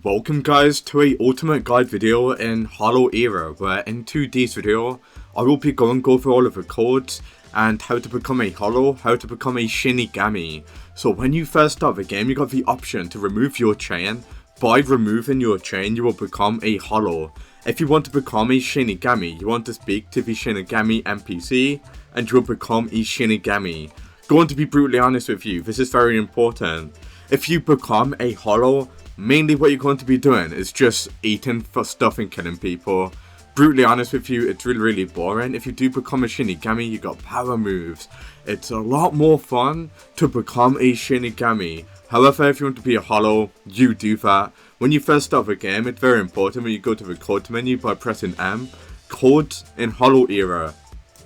Welcome guys to a ultimate guide video in Hollow Era, where in today's video I will be going over all of the codes and how to become a Hollow, how to become a Shinigami. So when you first start the game, you got the option to remove your chain. By removing your chain you will become a Hollow. If you want to become a Shinigami, you want to speak to the Shinigami NPC and you will become a Shinigami. Going to be brutally honest with you, this is very important. If you become a Hollow, mainly what you're going to be doing is just eating for stuff and killing people. Brutally honest with you, it's really boring. If you do become a Shinigami, you got power moves. It's a lot more fun to become a Shinigami. However, if you want to be a Hollow, you do that. When you first start the game, it's very important when you go to the code menu by pressing M. Codes in Hollow Era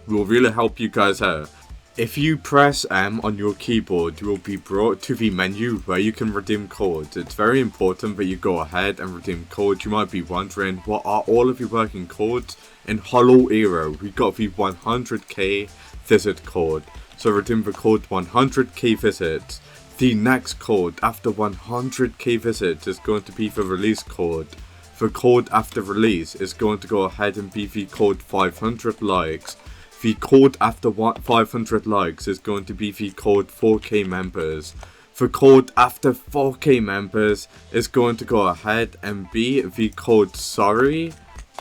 will really help you guys out. If you press M on your keyboard, you will be brought to the menu where you can redeem codes. It's very important that you go ahead and redeem codes. You might be wondering, what are all of your working codes? In Hollow Era, we got the 100k visit code. So redeem the code 100k visits. The next code after 100k visits is going to be the release code. The code after release is going to go ahead and be the code 500 likes. The code after 500 likes is going to be the code 4k members. The code after 4k members is going to go ahead and be the code sorry.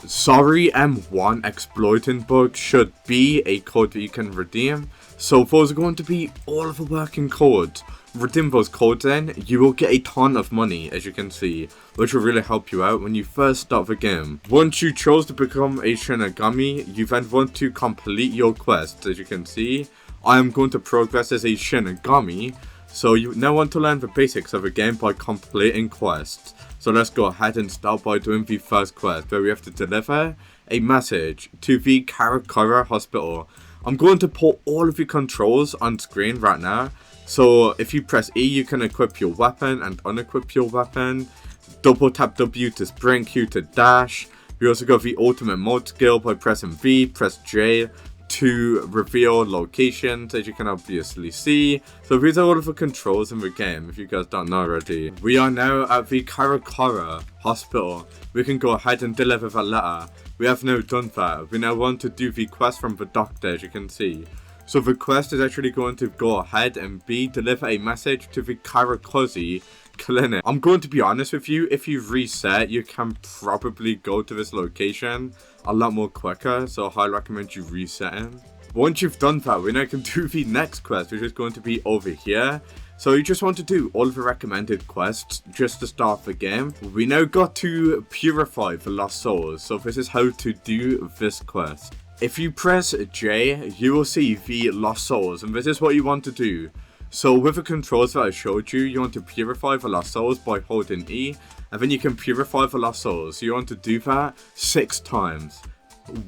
Sorry M1 exploiting bug should be a code that you can redeem. So those are going to be all of the working codes. Redeem those codes in, you will get a ton of money, as you can see, which will really help you out when you first start the game. Once you chose to become a Shinigami, you then want to complete your quest. As you can see, I am going to progress as a Shinigami, so you now want to learn the basics of the game by completing quests. So let's go ahead and start by doing the first quest, where we have to deliver a message to the Karakura Hospital. I'm going to put all of your controls on screen right now. So if you press E, you can equip your weapon and unequip your weapon. Double tap W to sprint, Q to dash. We also got the ultimate mode skill by pressing V, press J to reveal locations, as you can obviously see. So these are all of the controls in the game, if you guys don't know already. We are now at the Karakura Hospital. We can go ahead and deliver that letter. We have now done that. We now want to do the quest from the doctor, as you can see. So the quest is actually going to go ahead and deliver a message to the Karakura clinic. I'm going to be honest with you, if you reset, you can probably go to this location a lot more quicker, so I highly recommend you resetting. Once you've done that, we now can do the next quest, which is going to be over here. So you just want to do all of the recommended quests just to start the game. We now got to purify the lost souls, so this is how to do this quest. If you press J, you will see the lost souls, and this is what you want to do. So with the controls that I showed you, you want to purify the lost souls by holding E, and then you can purify the lost souls. So you want to do that 6 times.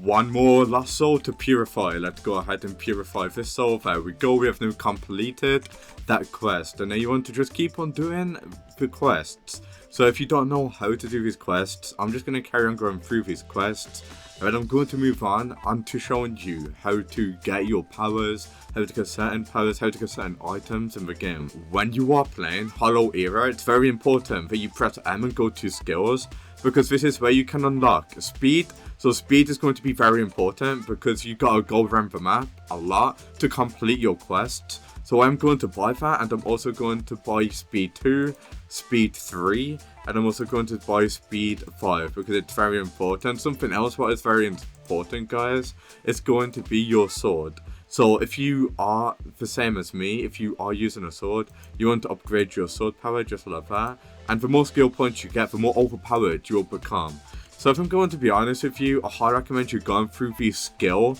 One more lost soul to purify. Let's go ahead and purify this soul. There we go, we have now completed that quest. And now you want to just keep on doing the quests. So if you don't know how to do these quests, I'm just going to carry on going through these quests. And then I'm going to move on to showing you how to get your powers, how to get certain powers, how to get certain items in the game. When you are playing Hollow Era, it's very important that you press M and go to skills, because this is where you can unlock speed. So speed is going to be very important because you gotta go around the map a lot to complete your quests. So I'm going to buy that, and I'm also going to buy speed 2, speed 3, and I'm also going to buy speed 5 because it's very important. Something else what is very important, guys, is going to be your sword. So if you are the same as me, if you are using a sword, you want to upgrade your sword power just like that. And the more skill points you get, the more overpowered you will become. So if I'm going to be honest with you, I highly recommend you going through the skill.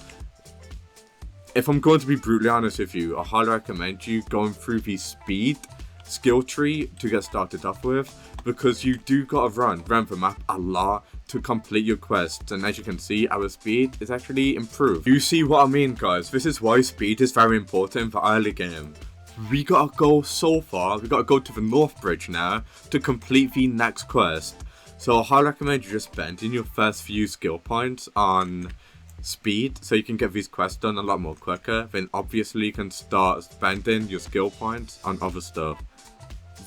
If I'm going to be brutally honest with you, I highly recommend you going through the speed skill tree to get started off with, because you do gotta run around the map a lot to complete your quests, and as you can see, our speed is actually improved. You see what I mean, guys? This is why speed is very important for early game. We gotta go so far, we gotta go to the North Bridge now to complete the next quest. So I highly recommend you just spending your first few skill points on speed so you can get these quests done a lot more quicker. Then obviously you can start spending your skill points on other stuff.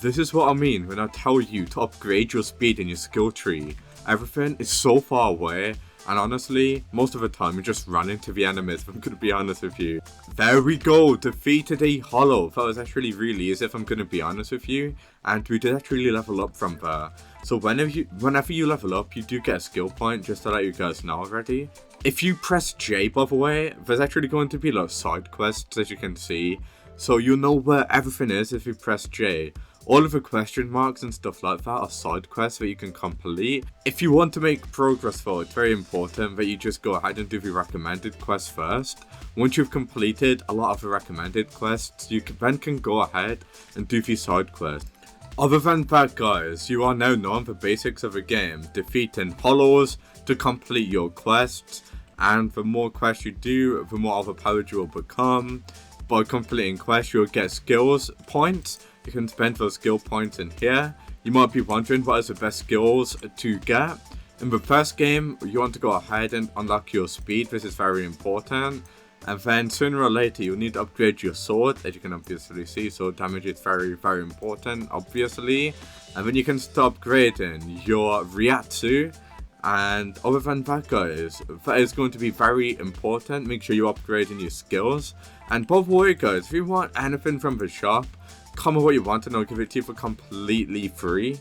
This is what I mean when I tell you to upgrade your speed in your skill tree. Everything is so far away, and honestly, most of the time you're just running to the enemies, if I'm going to be honest with you. There we go, defeated a hollow. That was actually really easy, if I'm going to be honest with you, and we did actually level up from there. So whenever you level up, you do get a skill point, just to let you guys know already. If you press J, by the way, there's actually going to be like side quests, as you can see. So you'll know where everything is if you press J. All of the question marks and stuff like that are side quests that you can complete. If you want to make progress though, it's very important that you just go ahead and do the recommended quests first. Once you've completed a lot of the recommended quests, you can go ahead and do the side quests. Other than that guys, you are now knowing the basics of the game, defeating hollows to complete your quests, and the more quests you do, the more overpowered you will become. By completing quests, you'll get skills points. You can spend those skill points in here. You might be wondering what is the best skills to get. In the first game, you want to go ahead and unlock your speed. This is very important. And then sooner or later, you'll need to upgrade your sword. As you can obviously see, sword damage is very, very important, obviously. And then you can start upgrading your Ryatsu. And other than that guys, that is going to be very important. Make sure you're upgrading your skills. And by the way guys, if you want anything from the shop, comment what you want and I'll give it to you for completely free.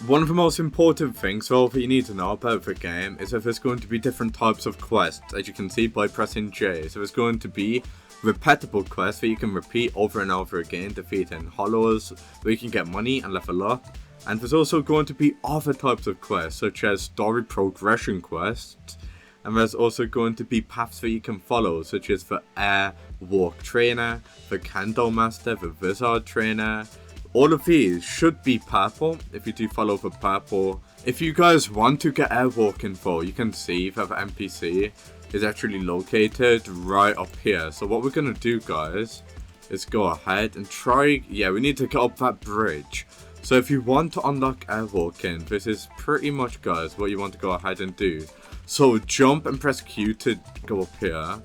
One of the most important things though that you need to know about the game is that there's going to be different types of quests, as you can see by pressing J. So there's going to be repeatable quests that you can repeat over and over again, defeating hollows, where you can get money and level up. And there's also going to be other types of quests, such as story progression quests. And there's also going to be paths that you can follow, such as the Air Walk Trainer, the Kendo Master, the Wizard Trainer. All of these should be purple if you do follow the purple. If you guys want to get Air Walk info, you can see that the NPC is actually located right up here. So what we're going to do guys is go ahead and try, we need to get up that bridge. So if you want to unlock airwalking, this is pretty much guys what you want to go ahead and do. So jump and press Q to go up here,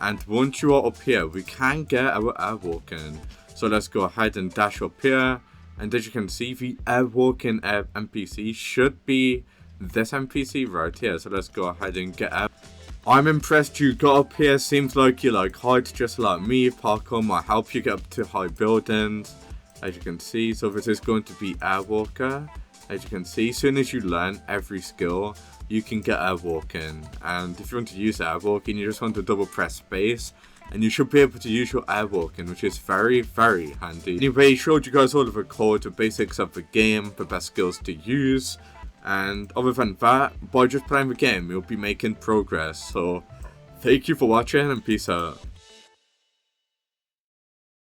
and once you are up here we can get our airwalking. So let's go ahead and dash up here, and as you can see the airwalking NPC should be this NPC right here. So let's go ahead and get up. I'm impressed you got up here. Seems like you like heights just like me. Parkour might help you get up to high buildings, as you can see. So this is going to be Airwalker. As you can see, as soon as you learn every skill, you can get Airwalking. And if you want to use Airwalking, you just want to double press space, and you should be able to use your Airwalking, which is very, very handy. Anyway, showed you guys all of the code, the basics of the game, the best skills to use. And other than that, by just playing the game, you'll be making progress. So, thank you for watching and peace out.